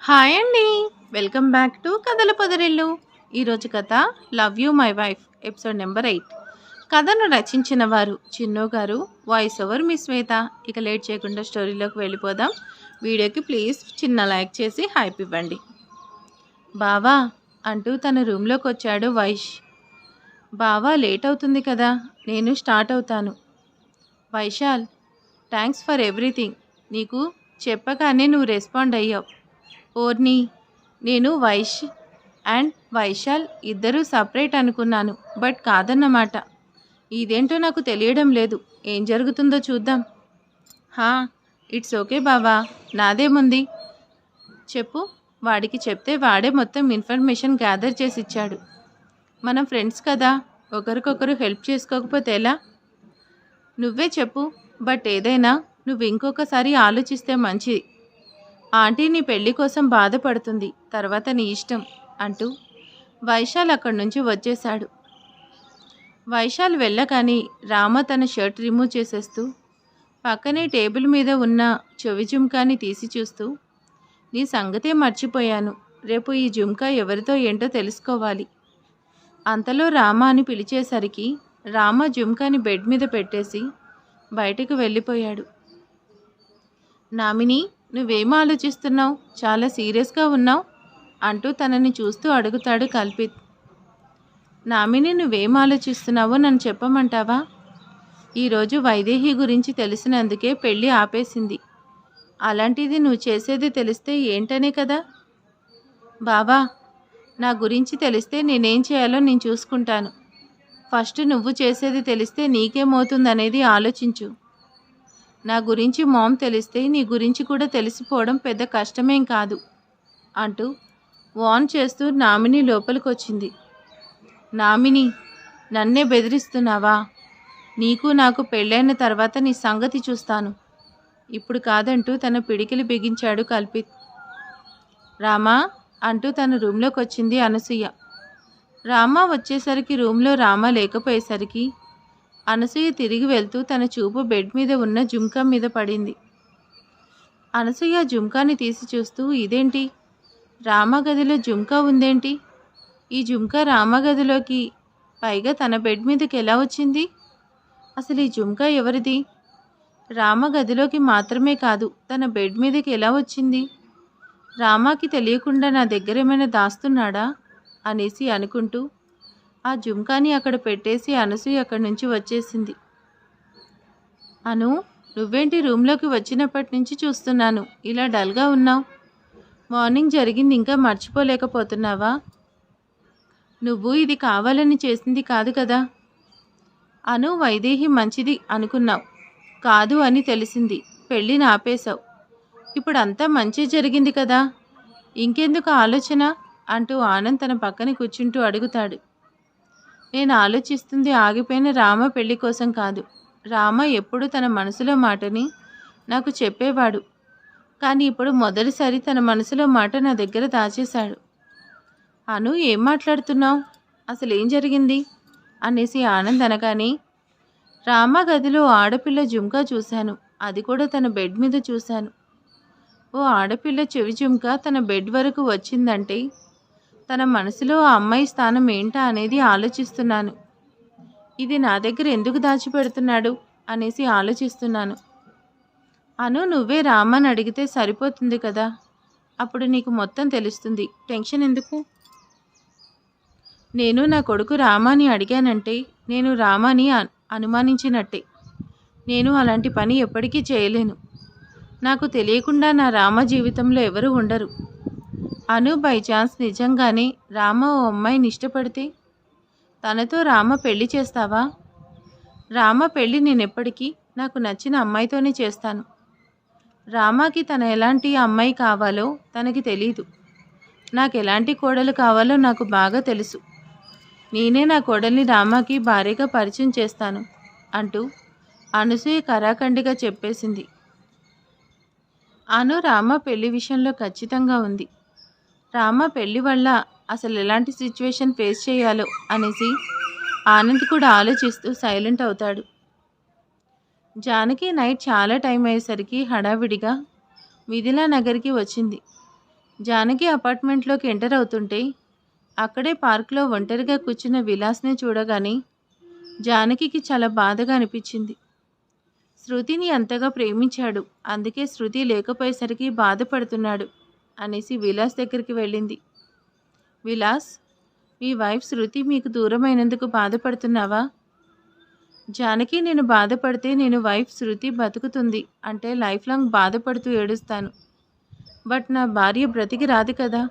Hi అండి. Welcome back to కథల పొదరిల్లు. ఈరోజు కథ love you my wife episode number 8. కథను రచించిన వారు చిన్ను గారు, వాయిస్ ఓవర్ మీ శ్వేత. ఇక లేట్ చేయకుండా స్టోరీలోకి వెళ్ళిపోదాం. వీడియోకి ప్లీజ్ చిన్న లైక్ చేసి హైప్ ఇవ్వండి. బావా అంటూ తన రూమ్లోకి వచ్చాడు వైష్. బావా లేట్ అవుతుంది కదా, నేను స్టార్ట్ అవుతాను. Vaishal, thanks for everything. నీకు చెప్పగానే నువ్వు రెస్పాండ్ అయ్యావు. ఓర్ని, నేను వైష్ అండ్ వైశాల్ ఇద్దరూ సపరేట్ అనుకున్నాను, బట్ కాదన్నమాట. ఇదేంటో నాకు తెలియడం లేదు. ఏం జరుగుతుందో చూద్దాం. హా, ఇట్స్ ఓకే బావా, నాదేముంది చెప్పు. వాడికి చెప్తే వాడే మొత్తం ఇన్ఫర్మేషన్ గ్యాదర్ చేసి ఇచ్చాడు. మనం ఫ్రెండ్స్ కదా, ఒకరికొకరు హెల్ప్ చేసుకోకపోతే ఎలా? నువ్వే చెప్పు. బట్ ఏదైనా నువ్వు ఇంకొకసారి ఆలోచిస్తే మంచిది. ఆంటీ నీ పెళ్లి కోసం బాధపడుతుంది, తర్వాత నీ ఇష్టం అంటూ వైశాల్ అక్కడి నుంచి వచ్చేశాడు. వైశాల్ వెళ్ళగానే రామ తన షర్ట్ రిమూవ్ చేసేస్తూ పక్కనే టేబుల్ మీద ఉన్న చెవి జుమ్కాని తీసి చూస్తూ, నీ సంగతే మర్చిపోయాను. రేపు ఈ జుమ్కా ఎవరితో ఏంటో తెలుసుకోవాలి. అంతలో రామ అని పిలిచేసరికి రామ జుమ్కాని బెడ్ మీద పెట్టేసి బయటకు వెళ్ళిపోయాడు. నామిని, నువ్వేం ఆలోచిస్తున్నావు? చాలా సీరియస్గా ఉన్నావు అంటూ తనని చూస్తూ అడుగుతాడు కల్పిత్. నామిని, నువ్వేం ఆలోచిస్తున్నావో నన్ను చెప్పమంటావా? ఈరోజు వైదేహి గురించి తెలిసినందుకే పెళ్ళి ఆపేసింది. అలాంటిది నువ్వు చేసేది తెలిస్తే ఏంటనే కదా. బావా, నా గురించి తెలిస్తే నేనేం చేయాలో నేను చూసుకుంటాను. ఫస్ట్ నువ్వు చేసేది తెలిస్తే నీకేమవుతుందనేది ఆలోచించు. నా గురించి మామ్ తెలిస్తే నీ గురించి కూడా తెలిసిపోవడం పెద్ద కష్టమేం కాదు అంటూ వార్న్ చేస్తూ నామిని లోపలికొచ్చింది. నామిని, నన్నే బెదిరిస్తున్నావా? నీకు నాకు పెళ్ళైన తర్వాత నీ సంగతి చూస్తాను, ఇప్పుడు కాదంటూ తన పిడికిలి బిగించాడు కల్పిత్. రామా అంటూ తన రూమ్లోకి వచ్చింది అనసూయ. రామ వచ్చేసరికి రూమ్లో రామ లేకపోయేసరికి అనసూయ తిరిగి వెళ్తూ తన చూపు బెడ్ మీద ఉన్న జుమ్కా మీద పడింది. అనసూయ జుమ్కాని తీసి చూస్తూ, ఇదేంటి, రామ గదిలో జుమ్కా ఉందేంటి? ఈ జుమ్కా రామ గదిలోకి, పైగా తన బెడ్ మీదకి ఎలా వచ్చింది? అసలు ఈ జుమ్కా ఎవరిది? రామ గదిలోకి మాత్రమే కాదు, తన బెడ్ మీదకి ఎలా వచ్చింది? రామాకి తెలియకుండా నా దగ్గర ఏమైనా దాస్తున్నాడా అనేసి అనుకుంటూ ఆ జుమ్కాని అక్కడ పెట్టేసి అనసూయ అక్కడి నుంచి వచ్చేసింది. అను, నువ్వేంటి రూమ్లోకి వచ్చినప్పటి నుంచి చూస్తున్నాను ఇలా డల్గా ఉన్నావు? మార్నింగ్ జరిగింది ఇంకా మర్చిపోలేకపోతున్నావా? నువ్వు ఇది కావాలని చేసింది కాదు కదా. అను, వైదేహి మంచిది అనుకున్నావు, కాదు అని తెలిసింది, పెళ్ళిని ఆపేశావు. ఇప్పుడు అంతా మంచి జరిగింది కదా, ఇంకెందుకు ఆలోచన అంటూ ఆనంద్ తన పక్కన కూర్చుంటూ అడుగుతాడు. నేను ఆలోచిస్తుంది ఆగిపోయిన రామ పెళ్లి కోసం కాదు. రామ ఎప్పుడు తన మనసులో మాటని నాకు చెప్పేవాడు, కానీ ఇప్పుడు మొదటిసారి తన మనసులో మాట నా దగ్గర దాచేశాడు. అను, ఏం మాట్లాడుతున్నావు? అసలు ఏం జరిగింది అనేసి ఆనంద్ అనగానే, రామ గదిలో ఆడపిల్ల జుమ్కా చూశాను, అది కూడా తన బెడ్ మీద చూశాను. ఓ ఆడపిల్ల చెవి జుమ్కా తన బెడ్ వరకు వచ్చిందంటే తన మనసులో ఆ అమ్మాయి స్థానం ఏంటా అనేది ఆలోచిస్తున్నాను. ఇది నా దగ్గర ఎందుకు దాచిపెడుతున్నాడు అనేసి ఆలోచిస్తున్నాను. అను, నువ్వే రామని అడిగితే సరిపోతుంది కదా, అప్పుడు నీకు మొత్తం తెలుస్తుంది, టెన్షన్ ఎందుకు? నేను నా కొడుకు రామాని అడిగానంటే నేను రామాని అనుమానించినట్టే. నేను అలాంటి పని ఎప్పటికీ చేయలేను. నాకు తెలియకుండా నా రామ జీవితంలో ఎవరు ఉండరు. అను, బై ఛాన్స్ నిజంగానే రామ ఓ అమ్మాయిని ఇష్టపడితే తనతో రామ పెళ్లి చేస్తావా? రామ పెళ్ళి నేనెప్పటికీ నాకు నచ్చిన అమ్మాయితోనే చేస్తాను. రామాకి తన ఎలాంటి అమ్మాయి కావాలో తనకి తెలీదు. నాకు ఎలాంటి కోడలు కావాలో నాకు బాగా తెలుసు. నేనే నా కోడల్ని రామాకి భార్యగా పరిచయం చేస్తాను అంటూ అనసూయ కరాఖండిగా చెప్పేసింది. అను రామ పెళ్లి విషయంలో ఖచ్చితంగా ఉంది. రామ పెళ్లి వల్ల అసలు ఎలాంటి సిచ్యువేషన్ ఫేస్ చేయాలో అనేసి ఆనంద్ కూడా ఆలోచిస్తూ సైలెంట్ అవుతాడు. జానకి నైట్ చాలా టైం అయ్యేసరికి హడావిడిగా మిథిలా నగర్కి వచ్చింది. జానకి అపార్ట్మెంట్లోకి ఎంటర్ అవుతుంటే అక్కడే పార్కులో ఒంటరిగా కూర్చున్న విలాస్ని చూడగానే జానకికి చాలా బాధగా అనిపించింది. శృతిని అంతగా ప్రేమించాడు, అందుకే శృతి లేకపోయేసరికి బాధపడుతున్నాడు అనేసి విలాస్ దగ్గరికి వెళ్ళింది. విలాస్, మీ వైఫ్ శృతి మీకు దూరమైనందుకు బాధపడుతున్నావా? జానకి, నేను బాధపడితే నేను వైఫ్ శృతి బతుకుతుంది అంటే లైఫ్ లాంగ్ బాధపడుతూ ఏడుస్తాను. బట్ నా భార్య బ్రతికి రాదు కదా.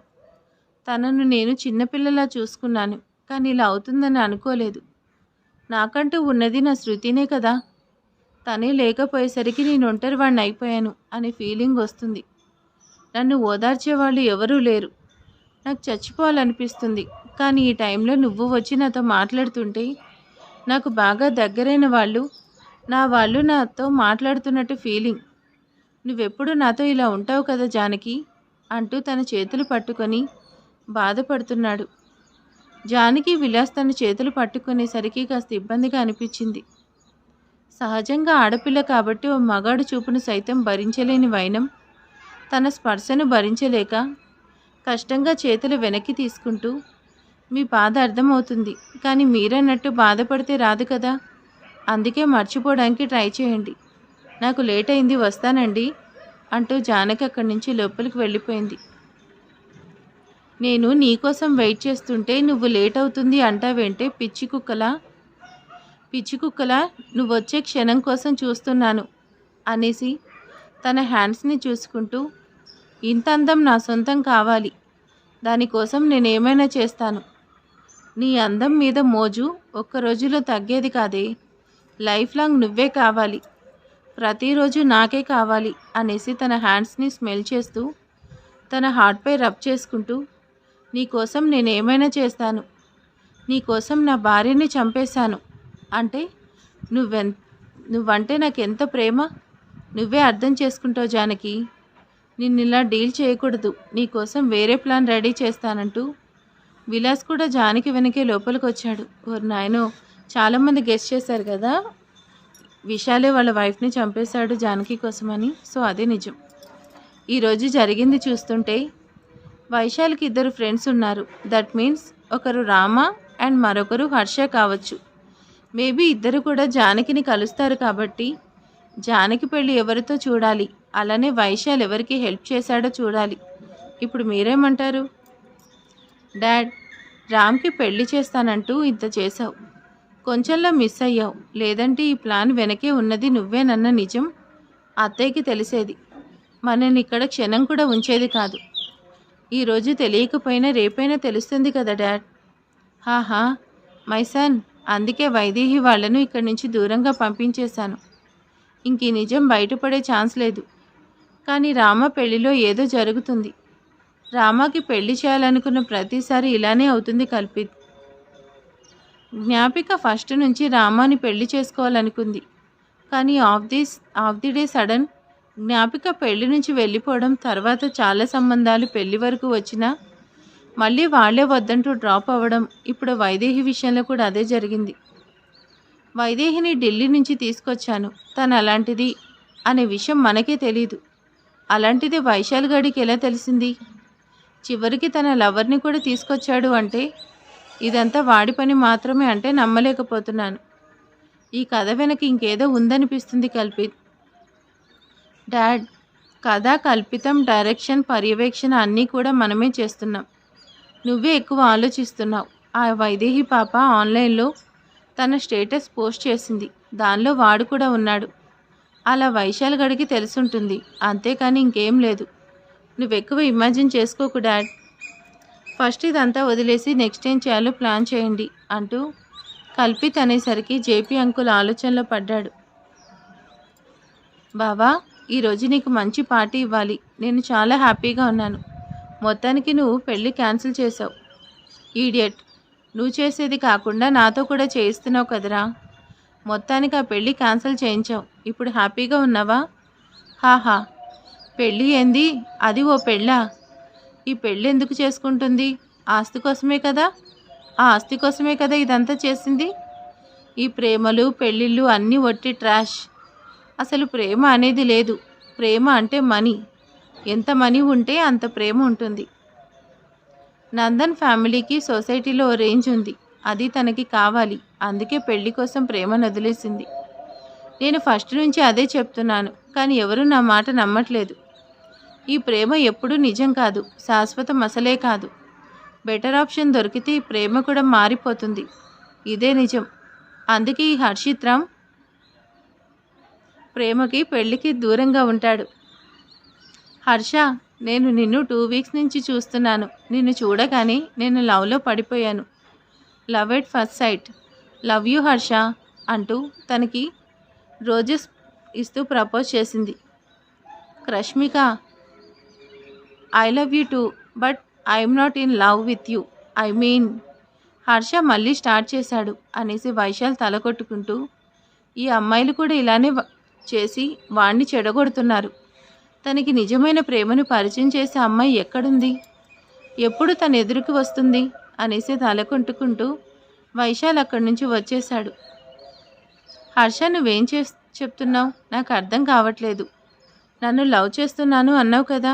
తనను నేను చిన్నపిల్లలా చూసుకున్నాను, కానీ ఇలా అవుతుందని అనుకోలేదు. నాకంటూ ఉన్నది నా శృతినే కదా. తనే లేకపోయేసరికి నేను ఒంటరివాడిని అయిపోయాను అనే ఫీలింగ్ వస్తుంది. నన్ను ఓదార్చేవాళ్ళు ఎవరూ లేరు. నాకు చచ్చిపోవాలనిపిస్తుంది. కానీ ఈ టైంలో నువ్వు వచ్చి నాతో మాట్లాడుతుంటే నాకు బాగా దగ్గరైన వాళ్ళు నాతో మాట్లాడుతున్నట్టు ఫీలింగ్. నువ్వెప్పుడు నాతో ఇలా ఉంటావు కదా జానకి అంటూ తన చేతులు పట్టుకొని బాధపడుతున్నాడు. జానకి విలాస్ తన చేతులు పట్టుకునేసరికి కాస్త ఇబ్బందిగా అనిపించింది. సహజంగా ఆడపిల్ల కాబట్టి ఓ మగాడు చూపును సైతం భరించలేని వైనం తన స్పర్శను భరించలేక కష్టంగా చేతులు వెనక్కి తీసుకుంటూ, మీ బాధ అర్థమవుతుంది, కానీ మీరన్నట్టు బాధపడితే రాదు కదా. అందుకే మర్చిపోవడానికి ట్రై చేయండి. నాకు లేట్ అయింది, వస్తానండి అంటూ జానకి అక్కడి నుంచి లోపలికి వెళ్ళిపోయింది. నేను నీకోసం వెయిట్ చేస్తుంటే నువ్వు లేట్ అవుతుంది అంటావేంటే పిచ్చి కుక్కలా నువ్వొచ్చే క్షణం కోసం చూస్తున్నాను అనేసి తన హ్యాండ్స్ని చూసుకుంటూ, ఇంత అందం నా సొంతం కావాలి, దానికోసం నేనేమైనా చేస్తాను. నీ అందం మీద మోజు ఒక్క రోజులో తగ్గేది కాదే. లైఫ్ లాంగ్ నువ్వే కావాలి, ప్రతిరోజు నాకే కావాలి అనేసి తన హ్యాండ్స్ని స్మెల్ చేస్తూ తన హార్ట్పై రబ్ చేసుకుంటూ, నీకోసం నేనేమైనా చేస్తాను, నీకోసం నా భార్యని చంపేశాను అంటే నువ్వంటే నాకెంత ప్రేమ నువ్వే అర్థం చేసుకుంటావు జానకి. నిన్నిలా డీల్ చేయకూడదు, నీకోసం వేరే ప్లాన్ రెడీ చేస్తానంటూ విలాస్ కూడా జానకి వెనకే లోపలికి వచ్చాడు. ఓర్ నాయనో, చాలామంది గెస్ట్ చేశారు కదా విశాలే వాళ్ళ వైఫ్ని చంపేశాడు జానకి కోసమని. సో అదే నిజం. ఈరోజు జరిగింది చూస్తుంటే వైశాల్కి 2 ఫ్రెండ్స్ ఉన్నారు. దట్ మీన్స్ ఒకరు రామ అండ్ మరొకరు హర్ష కావచ్చు. మేబీ ఇద్దరు కూడా జానకిని కలుస్తారు కాబట్టి జానకి పెళ్ళి ఎవరితో చూడాలి, అలానే వైశాల్ ఎవరికి హెల్ప్ చేశాడో చూడాలి. ఇప్పుడు మీరేమంటారు? డాడ్, రామ్కి పెళ్లి చేస్తానంటూ ఇంత చేసావు, కొంచెంలో మిస్ అయ్యావు. లేదంటే ఈ ప్లాన్ వెనకే ఉన్నది నువ్వేనన్న నిజం అత్తయ్యకి తెలిసేది, మనని ఇక్కడ క్షణం కూడా ఉంచేది కాదు. ఈరోజు తెలియకపోయినా రేపైనా తెలుస్తుంది కదా డాడ్. హాహా మై సన్, అందుకే వైదేహి వాళ్లను ఇక్కడి నుంచి దూరంగా పంపించేశాను. ఇంక ఈ నిజం బయటపడే ఛాన్స్ లేదు. కానీ రామ పెళ్లిలో ఏదో జరుగుతుంది. రామాకి పెళ్లి చేయాలనుకున్న ప్రతిసారి ఇలానే అవుతుంది కల్పిత్. జ్ఞాపిక ఫస్ట్ నుంచి రామాని పెళ్లి చేసుకోవాలనుకుంది, కానీ ఆఫ్ ది డే సడన్ జ్ఞాపిక పెళ్లి నుంచి వెళ్ళిపోవడం, తర్వాత చాలా సంబంధాలు పెళ్లి వరకు వచ్చినా మళ్ళీ వాళ్లే వద్దంటూ డ్రాప్ అవ్వడం. ఇప్పుడు వైదేహి విషయంలో కూడా అదే జరిగింది. వైదేహిని ఢిల్లీ నుంచి తీసుకొచ్చాను, తను అలాంటిది అనే విషయం మనకే తెలీదు. అలాంటిది వైశాల్ గడికి ఎలా తెలిసింది? చివరికి తన లవర్ని కూడా తీసుకొచ్చాడు అంటే ఇదంతా వాడి పని మాత్రమే అంటే నమ్మలేకపోతున్నాను. ఈ కథ వెనక ఇంకేదో ఉందనిపిస్తుంది కల్పిత్. డాడ్, కథ, కల్పితం, డైరెక్షన్, పర్యవేక్షణ అన్నీ కూడా మనమే చేస్తున్నాం. నువ్వే ఎక్కువ ఆలోచిస్తున్నావు. ఆ వైదేహి పాప ఆన్లైన్లో తన స్టేటస్ పోస్ట్ చేసింది, దానిలో వాడు కూడా ఉన్నాడు. అలా వైశాల్ గడికి తెలుసుంటుంది, అంతేకాని ఇంకేం లేదు. నువ్వెక్కువ ఇమాజిన్ చేసుకోకు డాడ్. ఫస్ట్ ఇదంతా వదిలేసి నెక్స్ట్ ఏం చేయాలో ప్లాన్ చేయండి అంటూ కల్పిత్ అనేసరికి జేపీ అంకుల్ ఆలోచనలో పడ్డాడు. బావా, ఈరోజు నీకు మంచి పార్టీ ఇవ్వాలి. నేను చాలా హ్యాపీగా ఉన్నాను. మొత్తానికి నువ్వు పెళ్ళి క్యాన్సిల్ చేసావు. ఈడియట్, నువ్వు చేసేది కాకుండా నాతో కూడా చేయిస్తున్నావు కదరా. మొత్తానికి ఆ పెళ్ళి క్యాన్సిల్ చేయించావు. ఇప్పుడు హ్యాపీగా ఉన్నావా? హాహా, పెళ్ళి ఏంది, అది ఓ పెళ్ళా? ఈ పెళ్ళి ఎందుకు చేసుకుంటుంది? ఆస్తి కోసమే కదా. ఆ ఆస్తి కోసమే కదా ఇదంతా చేసింది. ఈ ప్రేమలు పెళ్ళిళ్ళు అన్నీ ఒట్టి ట్రాష్. అసలు ప్రేమ అనేది లేదు. ప్రేమ అంటే మనీ. ఎంత మనీ ఉంటే అంత ప్రేమ ఉంటుంది. నందన్ ఫ్యామిలీకి సొసైటీలో ఓ రేంజ్ ఉంది. అది తనకి కావాలి. అందుకే పెళ్లి కోసం ప్రేమను వదిలేసింది. నేను ఫస్ట్ నుంచి అదే చెప్తున్నాను, కానీ ఎవరూ నా మాట నమ్మట్లేదు. ఈ ప్రేమ ఎప్పుడూ నిజం కాదు, శాశ్వతం అసలే కాదు. బెటర్ ఆప్షన్ దొరికితే ఈ ప్రేమ కూడా మారిపోతుంది. ఇదే నిజం. అందుకే ఈ హర్షిత్ రామ్ ప్రేమకి పెళ్లికి దూరంగా ఉంటాడు. హర్ష, నేను నిన్ను 2 వీక్స్ నుంచి చూస్తున్నాను. నిన్ను చూడగానే నేను లవ్లో పడిపోయాను. Love at first sight. Love you Harsha అంటూ తనకి రోజెస్ ఇస్తూ ప్రపోజ్ చేసింది. Rashmika, I love you two, but I'm not in love with you. I mean. Harsha మళ్ళీ స్టార్ట్ చేశాడు అనేసి వైశాల్ తల కొట్టుకుంటూ, ఈ అమ్మాయిలు కూడా ఇలానే చేసి వాణ్ణి చెడగొడుతున్నారు. తనకి నిజమైన ప్రేమను పరిచయం చేసే అమ్మాయి ఎక్కడుంది? ఎప్పుడు తన ఎదురుకి వస్తుంది అనేసి తలకొంటుకుంటూ వైశాల్ అక్కడి నుంచి వచ్చేశాడు. హర్ష, నువ్వేం చెప్తున్నావు? నాకు అర్థం కావట్లేదు. నన్ను లవ్ చేస్తున్నాను అన్నావు కదా?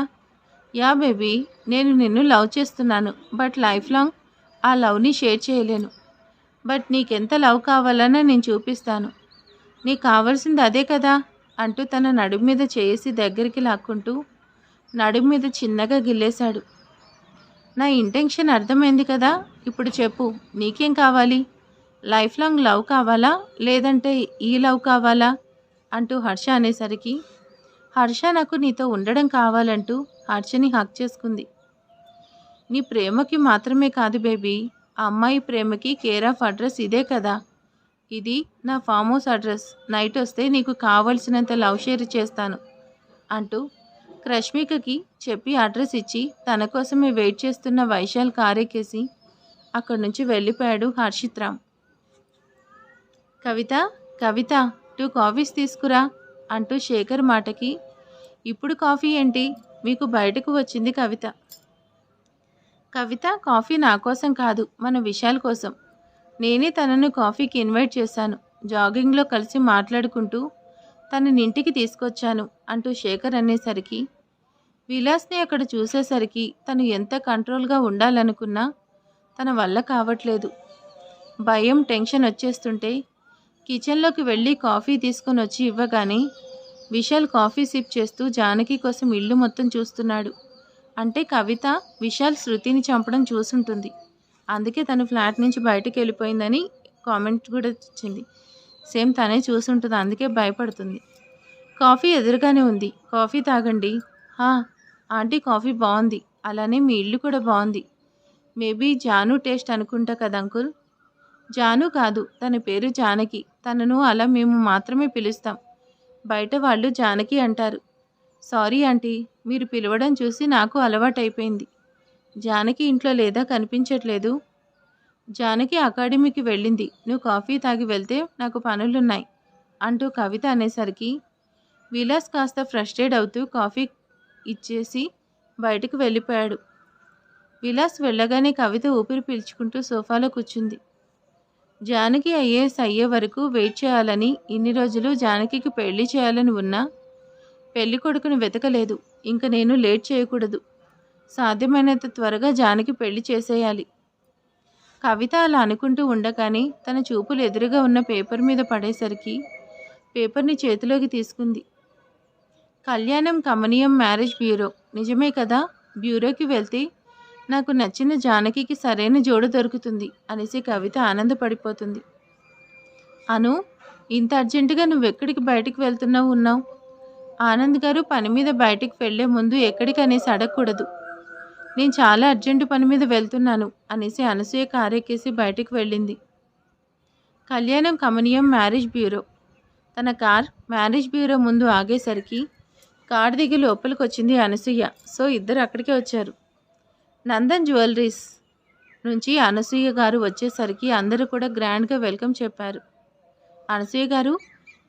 యా బేబీ, నేను నిన్ను లవ్ చేస్తున్నాను. బట్ లైఫ్ లాంగ్ ఆ లవ్ని షేర్ చేయలేను. బట్ నీకెంత లవ్ కావాలన్నా నేను చూపిస్తాను. నీకు కావాల్సింది అదే కదా అంటూ తన నడుము మీద చేసి దగ్గరికి లాక్కుంటూ నడుము మీద చిన్నగా గిల్లేశాడు. నా ఇంటెన్షన్ అర్థమైంది కదా? ఇప్పుడు చెప్పు, నీకేం కావాలి? లైఫ్ లాంగ్ లవ్ కావాలా, లేదంటే ఈ లవ్ కావాలా అంటూ హర్ష అనేసరికి, హర్ష, నాకు నీతో ఉండడం కావాలంటూ హర్షని హక్ చేసుకుంది. నీ ప్రేమకి మాత్రమే కాదు బేబీ, ఆ అమ్మాయి ప్రేమకి కేర్ ఆఫ్ అడ్రస్ ఇదే కదా. ఇది నా ఫామ్ హౌస్ అడ్రస్. నైట్ వస్తే నీకు కావలసినంత లవ్ షేర్ చేస్తాను అంటూ రష్మికకి చెప్పి అడ్రస్ ఇచ్చి తన కోసమే వెయిట్ చేస్తున్న వైశాల్ కారెక్కేసి అక్కడి నుంచి వెళ్ళిపోయాడు హర్షిత్ రామ్. కవిత, కవిత, 2 కాఫీస్ తీసుకురా అంటూ శేఖర్ మాటకి, ఇప్పుడు కాఫీ ఏంటి? మీకు బయటకు వచ్చింది కవిత. కవిత, కాఫీ నా కోసం కాదు, మన విశాల్ కోసం. నేనే తనను కాఫీకి ఇన్వైట్ చేశాను. జాగింగ్లో కలిసి మాట్లాడుకుంటూ తనని ఇంటికి తీసుకొచ్చాను అంటూ శేఖర్ అనేసరికి, విలాస్ని అక్కడ చూసేసరికి తను ఎంత కంట్రోల్గా ఉండాలనుకున్నా తన వల్ల కావట్లేదు. భయం, టెన్షన్ వచ్చేస్తుంటే కిచెన్లోకి వెళ్ళి కాఫీ తీసుకొని వచ్చి ఇవ్వగానే విశాల్ కాఫీ సిప్ చేస్తూ జానకి కోసం ఇల్లు మొత్తం చూస్తున్నాడు. అంటే కవిత విశాల్ శృతిని చంపడం చూసుంటుంది. అందుకే తను ఫ్లాట్ నుంచి బయటకు వెళ్ళిపోయిందని కామెంట్ కూడా ఇచ్చింది. సేమ్ తనే చూసుంటుంది, అందుకే భయపడుతుంది. కాఫీ ఎదురుగానే ఉంది, కాఫీ తాగండి. ఆంటీ, కాఫీ బాగుంది. అలానే మీ ఇల్లు కూడా బాగుంది. మేబీ జాను టేస్ట్ అనుకుంటా కదా అంకుల్? జాను కాదు, తన పేరు జానకి. తనను అలా మేము మాత్రమే పిలుస్తాం. బయట వాళ్ళు జానకి అంటారు. సారీ ఆంటీ, మీరు పిలవడం చూసి నాకు అలవాటైపోయింది. జానకి ఇంట్లో లేదా? కనిపించట్లేదు. జానకి అకాడమీకి వెళ్ళింది. నువ్వు కాఫీ తాగి వెళ్తే నాకు పనులున్నాయి అంటూ కవిత అనేసరికి విలాస్ కాస్త ఫ్రస్ట్రేట్ అవుతూ కాఫీ ఇచ్చేసి బయటకు వెళ్ళిపోయాడు. విలాస్ వెళ్ళగానే కవిత ఊపిరి పీల్చుకుంటూ సోఫాలో కూర్చుంది. జానకి ఐఏఎస్ అయ్యే వరకు వెయిట్ చేయాలని, ఇన్ని రోజులు జానకికి పెళ్లి చేయాలని ఉన్నా పెళ్లి కొడుకును వెతకలేదు. ఇంక నేను లేట్ చేయకూడదు. సాధ్యమైనంత త్వరగా జానకి పెళ్లి చేసేయాలి. కవిత అలా అనుకుంటూ ఉండగానే తన చూపులు ఎదురుగా ఉన్న పేపర్ మీద పడేసరికి పేపర్ని చేతిలోకి తీసుకుంది. కళ్యాణం కమనీయం మ్యారేజ్ బ్యూరో. నిజమే కదా? బ్యూరోకి వెళ్తే నాకు నచ్చిన జానకికి సరైన జోడు దొరుకుతుంది అనేసి కవిత ఆనందపడిపోతుంది. అను, ఇంత అర్జెంటుగా నువ్వెక్కడికి బయటికి ఉన్నావు? ఆనంద్ గారు పని మీద బయటికి వెళ్లే ముందు ఎక్కడికి అనేసి అడగకూడదు. నేను చాలా అర్జెంటు పని మీద వెళ్తున్నాను అనేసి అనసూయ కారెక్కేసి బయటికి వెళ్ళింది. కళ్యాణం కమనీయం మ్యారేజ్ బ్యూరో. తన కార్ మ్యారేజ్ బ్యూరో ముందు ఆగేసరికి కార్ దిగి లోపలికి వచ్చింది అనసూయ. సో ఇద్దరు అక్కడికే వచ్చారు. నందన్ జ్యువెలరీస్ నుంచి అనసూయ గారు వచ్చేసరికి అందరూ కూడా గ్రాండ్గా వెల్కమ్ చెప్పారు. అనసూయ గారు,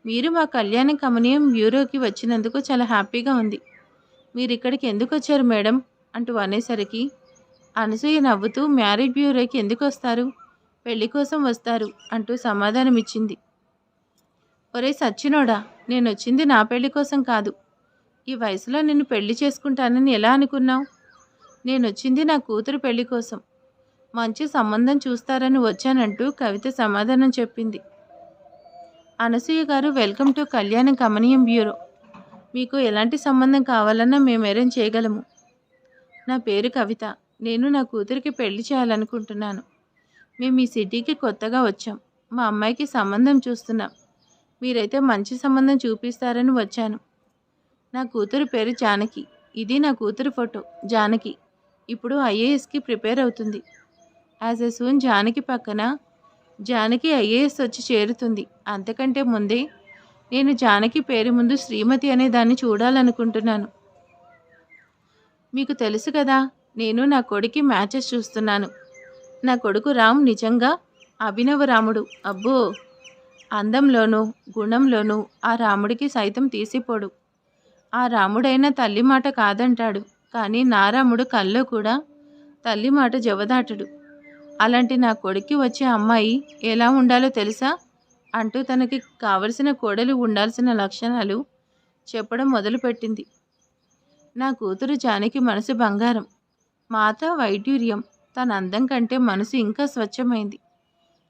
మీరు మా కళ్యాణం కమనీయం బ్యూరోకి వచ్చినందుకు చాలా హ్యాపీగా ఉంది. మీరు ఇక్కడికి ఎందుకు వచ్చారు మేడం అంటూ అనేసరికి అనసూయ నవ్వుతూ, మ్యారేజ్ బ్యూరోకి ఎందుకు వస్తారు? పెళ్లి కోసం వస్తారు అంటూ సమాధానం ఇచ్చింది. ఒరే సచ్చినోడా, నేను వచ్చింది నా పెళ్లి కోసం కాదు, ఈ వయసులో నిన్ను పెళ్లి చేసుకుంటానని ఎలా అనుకున్నావు? నేనొచ్చింది నా కూతురు పెళ్లి కోసం. మంచి సంబంధం చూస్తారని వచ్చానంటూ కవిత సమాధానం చెప్పింది. అనసూయ గారు, వెల్కమ్ టు కళ్యాణ కమనీయం బ్యూరో. మీకు ఎలాంటి సంబంధం కావాలన్నా మేము అరేంజ్ చేయగలము. నా పేరు కవిత. నేను నా కూతురికి పెళ్లి చేయాలనుకుంటున్నాను. మేము ఈ సిటీకి కొత్తగా వచ్చాం. మా అమ్మాయికి సంబంధం చూస్తున్నాం. మీరైతే మంచి సంబంధం చూపిస్తారని వచ్చాను. నా కూతురు పేరు జానకి. ఇది నా కూతురు ఫోటో. జానకి ఇప్పుడు ఐఏఎస్కి ప్రిపేర్ అవుతుంది. యాజ్ ఎ సూన్ జానకి పక్కన జానకి ఐఏఎస్ వచ్చి చేరుతుంది. అంతకంటే ముందే నేను జానకి పేరు ముందు శ్రీమతి అనే దాన్ని చూడాలనుకుంటున్నాను. మీకు తెలుసు కదా, నేను నా కొడుకు మ్యాచెస్ చూస్తున్నాను. నా కొడుకు రామ్ నిజంగా అభినవ రాముడు. అబ్బో, అందంలోనూ గుణంలోనూ ఆ రాముడికి సైతం తీసిపోడు. ఆ రాముడైనా తల్లి మాట కాదంటాడు, కానీ నా రాముడు కల్లో కూడా తల్లి మాట జవదాటడు. అలాంటి నా కొడుక్కి వచ్చే అమ్మాయి ఎలా ఉండాలో తెలుసా అంటూ తనకి కావలసిన కోడలు ఉండాల్సిన లక్షణాలు చెప్పడం మొదలుపెట్టింది. నా కూతురు జానకి మనసు బంగారం, మాత వైడ్యూర్యం. తన అందం కంటే మనసు ఇంకా స్వచ్ఛమైంది.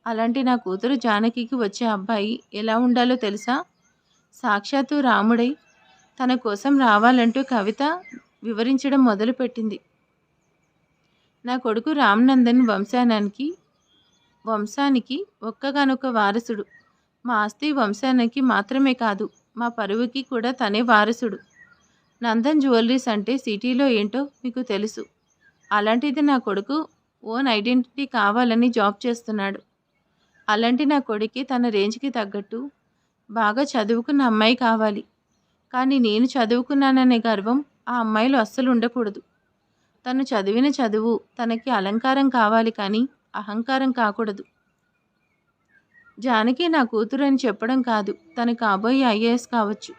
అలాంటి నా కూతురు జానకికి వచ్చే అబ్బాయి ఎలా ఉండాలో తెలుసా? సాక్షాత్తు రాముడై తన కోసం రావాలంటూ కవిత వివరించడం మొదలుపెట్టింది. నా కొడుకు రామ్నందన్ వంశానికి ఒక్కగానొక్క వారసుడు. మా ఆస్తి వంశానికి మాత్రమే కాదు, మా పరువుకి కూడా తనే వారసుడు. నందన్ జ్యువెలరీస్ అంటే సిటీలో ఏంటో మీకు తెలుసు. అలాంటిది నా కొడుకు ఓన్ ఐడెంటిటీ కావాలని జాబ్ చేస్తున్నాడు. అలాంటి నా కొడుక్కి తన రేంజ్కి తగ్గట్టు బాగా చదువుకున్న అమ్మాయి కావాలి. కానీ నేను చదువుకున్నాననే గర్వం ఆ అమ్మాయిలో అస్సలు ఉండకూడదు. తను చదివిన చదువు తనకి అలంకారం కావాలి, కానీ అహంకారం కాకూడదు. జానకి నా కూతురు అని చెప్పడం కాదు, తను కాబోయే ఐఏఎస్ కావచ్చు.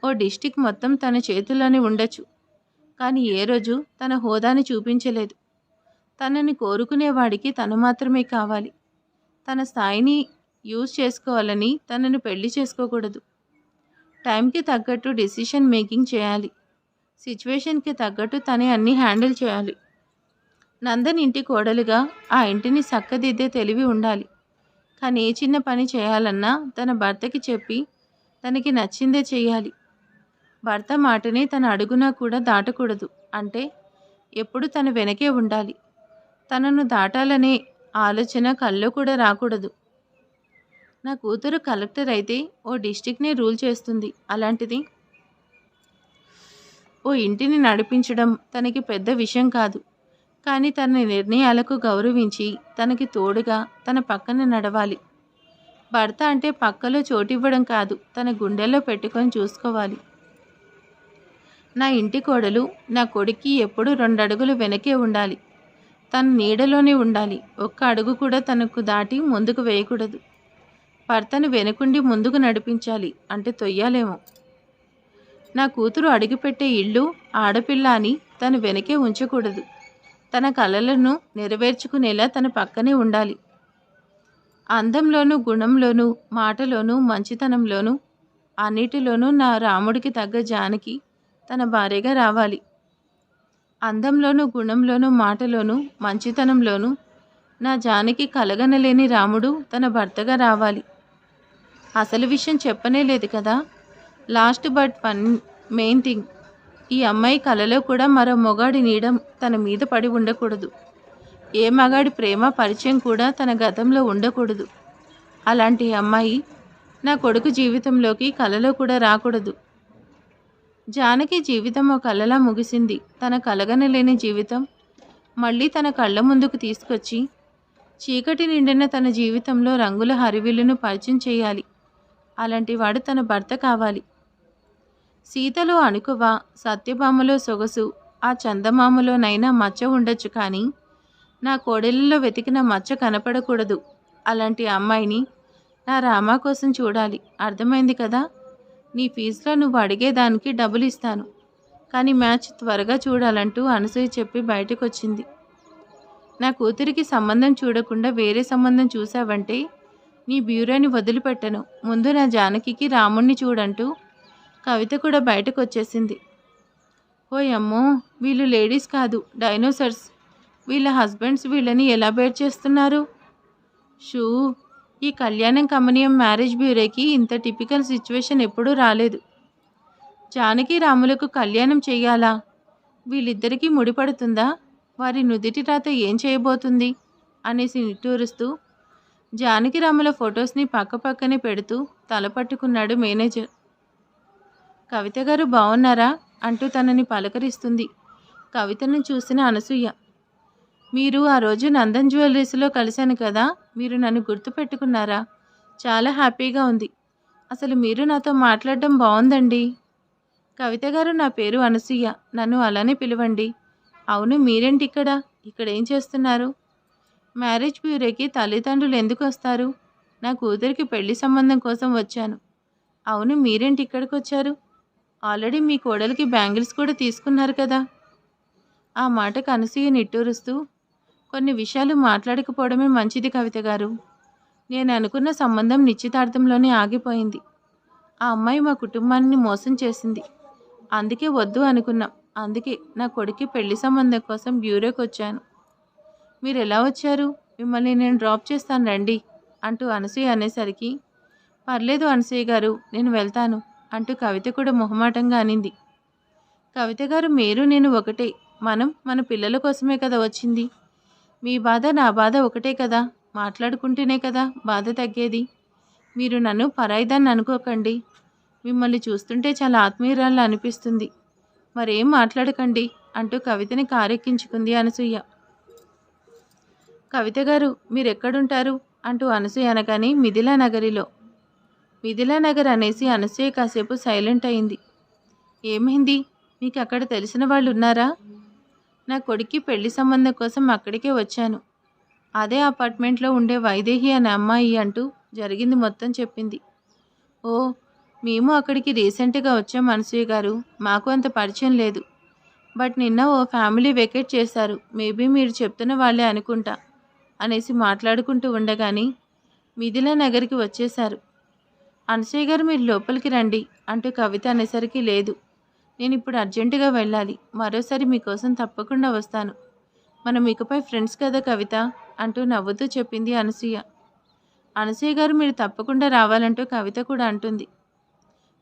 ఓ డిస్టిక్ మొత్తం తన చేతుల్లోనే ఉండొచ్చు. కానీ ఏ రోజు తన హోదాని చూపించలేదు. తనని కోరుకునేవాడికి తను మాత్రమే కావాలి. తన స్థాయిని యూజ్ చేసుకోవాలని తనను పెళ్లి చేసుకోకూడదు. టైంకి తగ్గట్టు డెసిషన్ మేకింగ్ చేయాలి. సిచ్యువేషన్కి తగ్గట్టు తనే అన్నీ హ్యాండిల్ చేయాలి. నందన్ ఇంటి కోడలుగా ఆ ఇంటిని చక్కదిద్దే తెలివి ఉండాలి. కానీ ఏ చిన్న పని చేయాలన్నా తన భర్తకి చెప్పి తనకి నచ్చిందే చేయాలి. భర్త మాటని తన అడుగునా కూడా దాటకూడదు. అంటే ఎప్పుడు తన వెనకే ఉండాలి. తనను దాటాలనే ఆలోచన కల్లో కూడా రాకూడదు. నా కూతురు కలెక్టర్ అయితే ఓ డిస్టిక్నే రూల్ చేస్తుంది. అలాంటిది ఓ ఇంటిని నడిపించడం తనకి పెద్ద విషయం కాదు. కానీ తన నిర్ణయాలకు గౌరవించి తనకి తోడుగా తన పక్కన నడవాలి. భర్త అంటే పక్కలో చోటివ్వడం కాదు, తన గుండెల్లో పెట్టుకొని చూసుకోవాలి. నా ఇంటి కోడలు నా కొడుక్కి ఎప్పుడు 2 అడుగులు వెనకే ఉండాలి. తన నీడలోనే ఉండాలి. ఒక్క అడుగు కూడా తనకు దాటి ముందుకు వేయకూడదు. భర్తను వెనుకుండి ముందుకు నడిపించాలి, అంటే తొయ్యాలేమో. నా కూతురు అడుగుపెట్టే ఇల్లు ఆడపిల్ల అని తను వెనకే ఉంచకూడదు. తన కలలను నెరవేర్చుకునేలా తన పక్కనే ఉండాలి. అందంలోనూ గుణంలోనూ మాటలోనూ మంచితనంలోనూ అన్నిటిలోనూ నా రాముడికి తగ్గ జానకి తన భార్యగా రావాలి. అందంలోనూ గుణంలోనూ మాటలోనూ మంచితనంలోనూ నా జానకి కలగనలేని రాముడు తన భర్తగా రావాలి. అసలు విషయం చెప్పనే లేదు కదా. లాస్ట్ బట్ మెయిన్ థింగ్, ఈ అమ్మాయి కలలో కూడా మరో మొగాడి నీడ తన మీద పడి ఉండకూడదు. ఏ మగాడి ప్రేమ పరిచయం కూడా తన గతంలో ఉండకూడదు. అలాంటి అమ్మాయి నా కొడుకు జీవితంలోకి కలలో కూడా రాకూడదు. జానకి జీవితం ఒక కలలా ముగిసింది. తన కలగనలేని జీవితం మళ్ళీ తన కళ్ళ ముందుకు తీసుకొచ్చి చీకటి నిండిన తన జీవితంలో రంగుల హరివిల్లును పరిచయం చేయాలి. అలాంటి వాడు తన భర్త కావాలి. సీతలో అణుకువ, సత్యభామలో సొగసు, ఆ చందమామలోనైనా మచ్చ ఉండొచ్చు, కానీ నా కోడలిలో వెతికిన మచ్చ కనపడకూడదు. అలాంటి అమ్మాయిని నా రామా కోసం చూడాలి. అర్థమైంది కదా. నీ ఫీజులో నువ్వు అడిగేదానికి డబ్బులు ఇస్తాను, కానీ మ్యాచ్ త్వరగా చూడాలంటూ అనసూయ చెప్పి బయటకు వచ్చింది. నా కూతురికి సంబంధం చూడకుండా వేరే సంబంధం చూసావంటే నీ బ్యూరోని వదిలిపెట్టను. ముందు నా జానకికి రాముణ్ణి చూడంటూ కవిత కూడా బయటకు వచ్చేసింది. ఓయమ్మో, వీళ్ళు లేడీస్ కాదు, డైనోసర్స్. వీళ్ళ హస్బెండ్స్ వీళ్ళని ఎలా బేర్ చేస్తున్నారు? షూ, ఈ కళ్యాణం కమనీయం మ్యారేజ్ బ్యూరోకి ఇంత టిపికల్ సిచ్యువేషన్ ఎప్పుడూ రాలేదు. జానకి రాములకు కళ్యాణం చెయ్యాలా? వీళ్ళిద్దరికీ ముడిపడుతుందా? వారి నుదిటి రాత ఏం చేయబోతుంది అనేసి నిట్టూరుస్తూ జానకి రాముల ఫొటోస్ని పక్కపక్కనే పెడుతూ తల పట్టుకున్నాడు మేనేజర్. కవిత గారు బాగున్నారా అంటూ తనని పలకరిస్తుంది. కవితను చూసిన అనసూయ, మీరు ఆ రోజు నందన్ జ్యువెలరీస్లో కలిశాను కదా, మీరు నన్ను గుర్తుపెట్టుకున్నారా? చాలా హ్యాపీగా ఉంది. అసలు మీరు నాతో మాట్లాడడం బాగుందండి. కవిత గారు, నా పేరు అనసూయ, నన్ను అలానే పిలవండి. అవును, మీరేంటి ఇక్కడ? ఇక్కడ ఏం చేస్తున్నారు? మ్యారేజ్ బ్యూరోకి తల్లిదండ్రులు ఎందుకు వస్తారు? నా కూతురికి పెళ్లి సంబంధం కోసం వచ్చాను. అవును, మీరేంటి ఇక్కడికి వచ్చారు? ఆల్రెడీ మీ కోడలికి బ్యాంగిల్స్ కూడా తీసుకున్నారు కదా. ఆ మాటకు అనసూయ నిట్టూరుస్తూ, కొన్ని విషయాలు మాట్లాడకపోవడమే మంచిది కవిత గారు. నేను అనుకున్న సంబంధం నిశ్చితార్థంలోనే ఆగిపోయింది. ఆ అమ్మాయి మా కుటుంబాన్ని మోసం చేసింది. అందుకే వద్దు అనుకున్నాం. అందుకే నా కొడుక్కి పెళ్లి సంబంధం కోసం బ్యూరోకి వచ్చాను. మీరు ఎలా వచ్చారు? మిమ్మల్ని నేను డ్రాప్ చేస్తాను రండి అంటూ అనసూయ అనేసరికి, పర్లేదు అనసూయ గారు, నేను వెళ్తాను అంటూ కవిత కూడా మొహమాటంగా అనింది. కవిత గారు, మీరు నేను ఒకటే. మనం మన పిల్లల కోసమే కదా వచ్చింది. మీ బాధ నా బాధ ఒకటే కదా. మాట్లాడుకుంటేనే కదా బాధ తగ్గేది. మీరు నన్ను పరాయిదాన్ని అనుకోకండి. మిమ్మల్ని చూస్తుంటే చాలా ఆత్మీయురాలు అనిపిస్తుంది. మరేం మాట్లాడకండి అంటూ కవితని కారెక్కించుకుంది అనసూయ. కవిత గారు, మీరెక్కడుంటారు అంటూ అనసూయ అనగానే, మిథిలా నగరిలో. మిథిలా నగర్ అనేసి అనసూయ కాసేపు సైలెంట్ అయింది. ఏమైంది? మీకు అక్కడ తెలిసిన వాళ్ళు ఉన్నారా? నా కొడుక్కి పెళ్లి సంబంధం కోసం అక్కడికే వచ్చాను. అదే అపార్ట్మెంట్లో ఉండే వైదేహి అనే అమ్మాయి అంటూ జరిగింది మొత్తం చెప్పింది. ఓ, మేము అక్కడికి రీసెంట్గా వచ్చాం అనసూయ గారు. మాకు అంత పరిచయం లేదు. బట్ నిన్న ఓ ఫ్యామిలీ వెకేట్ చేశారు. మేబీ మీరు చెప్తున్న వాళ్ళే అనుకుంటా అనేసి మాట్లాడుకుంటూ ఉండగాని మిథిలా నగర్కి వచ్చేశారు. అనసూయ గారు, మీరు లోపలికి రండి అంటూ కవిత అనేసరికి, లేదు, నేను ఇప్పుడు అర్జెంటుగా వెళ్ళాలి. మరోసారి మీకోసం తప్పకుండా వస్తాను. మనం ఇకపై ఫ్రెండ్స్ కదా కవిత అంటూ నవ్వుతూ చెప్పింది అనసూయ. అనసూయ గారు, మీరు తప్పకుండా రావాలంటూ కవిత కూడా అంటుంది.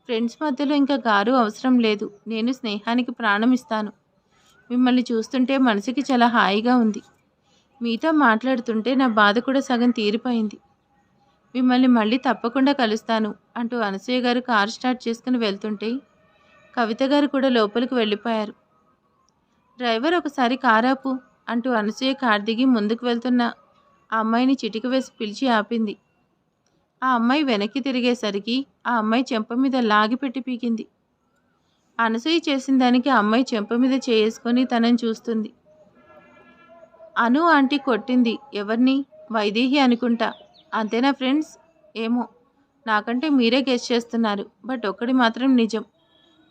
ఫ్రెండ్స్ మధ్యలో ఇంకా గారు అవసరం లేదు. నేను స్నేహానికి ప్రాణం ఇస్తాను. మిమ్మల్ని చూస్తుంటే మనసుకి చాలా హాయిగా ఉంది. మీతో మాట్లాడుతుంటే నా బాధ కూడా సగం తీరిపోయింది. మిమ్మల్ని మళ్ళీ తప్పకుండా కలుస్తాను అంటూ అనసూయ గారు కారు స్టార్ట్ చేసుకుని వెళ్తుంటే కవిత గారు కూడా లోపలికి వెళ్ళిపోయారు. డ్రైవర్, ఒకసారి కారాపు అంటూ అనసూయ కారు దిగి ముందుకు వెళ్తున్న ఆ అమ్మాయిని చిటిక వేసి పిలిచి ఆపింది. ఆ అమ్మాయి వెనక్కి తిరిగేసరికి ఆ అమ్మాయి చెంప మీద లాగిపెట్టి పీకింది. అనసూయ చేసిన దానికి ఆ అమ్మాయి చెంప మీద చేసుకొని తనని చూస్తుంది. అను ఆంటీ కొట్టింది ఎవరిని? వైదేహి అనుకుంటా. అంతేనా ఫ్రెండ్స్? ఏమో, నాకంటే మీరే గెస్ చేస్తున్నారు. బట్ ఒక్కడి మాత్రం నిజం.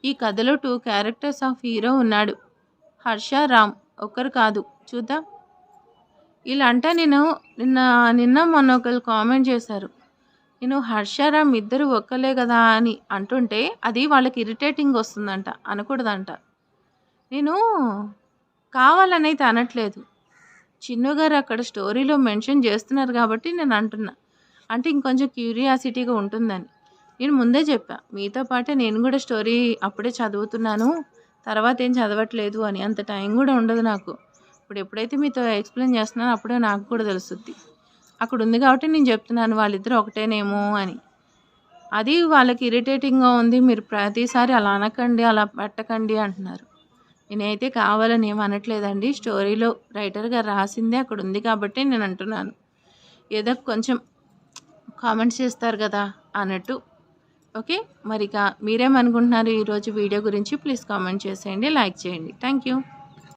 ఈ కథలో 2 క్యారెక్టర్స్ ఆఫ్ హీరో ఉన్నాడు. హర్ష, రామ్. ఒక్కరు కాదు. చూద్దాం. ఇలా అంటా నిన్న మొన్న ఒకరు కామెంట్ చేశారు. నేను హర్ష, రామ్ ఇద్దరు ఒక్కలే కదా అని అంటుంటే అది వాళ్ళకి ఇరిటేటింగ్ వస్తుందంట, అనకూడదంట. నేను కావాలనైతే అనట్లేదు. చిన్ను గారు అక్కడ స్టోరీలో మెన్షన్ చేస్తున్నారు కాబట్టి నేను అంటున్నా. అంటే ఇంకొంచెం క్యూరియాసిటీగా ఉంటుందని. నేను ముందే చెప్పా, మీతో పాటే నేను కూడా స్టోరీ అప్పుడే చదువుతున్నాను, తర్వాత ఏం చదవట్లేదు అని. అంత టైం కూడా ఉండదు నాకు. ఇప్పుడు ఎప్పుడైతే మీతో ఎక్స్ప్లెయిన్ చేస్తున్నానో అప్పుడే నాకు కూడా తెలుస్తుంది. అక్కడ ఉంది కాబట్టి నేను చెప్తున్నాను వాళ్ళిద్దరు ఒకటేనేమో అని. అది వాళ్ళకి ఇరిటేటింగ్గా ఉంది. మీరు ప్రతిసారి అలా అనకండి, అలా పెట్టకండి అంటున్నారు. నేనైతే కావాలని ఏం అనట్లేదండి. స్టోరీలో రైటర్ గారు రాసిందే అక్కడ ఉంది కాబట్టి నేను అంటున్నాను. ఏదో కొంచెం కామెంట్స్ చేస్తారు కదా అన్నట్టు. ఓకే, మరిక మీరేమనుకుంటున్నారు ఈరోజు వీడియో గురించి? ప్లీజ్ కామెంట్ చేసేయండి, లైక్ చేయండి. Thank you.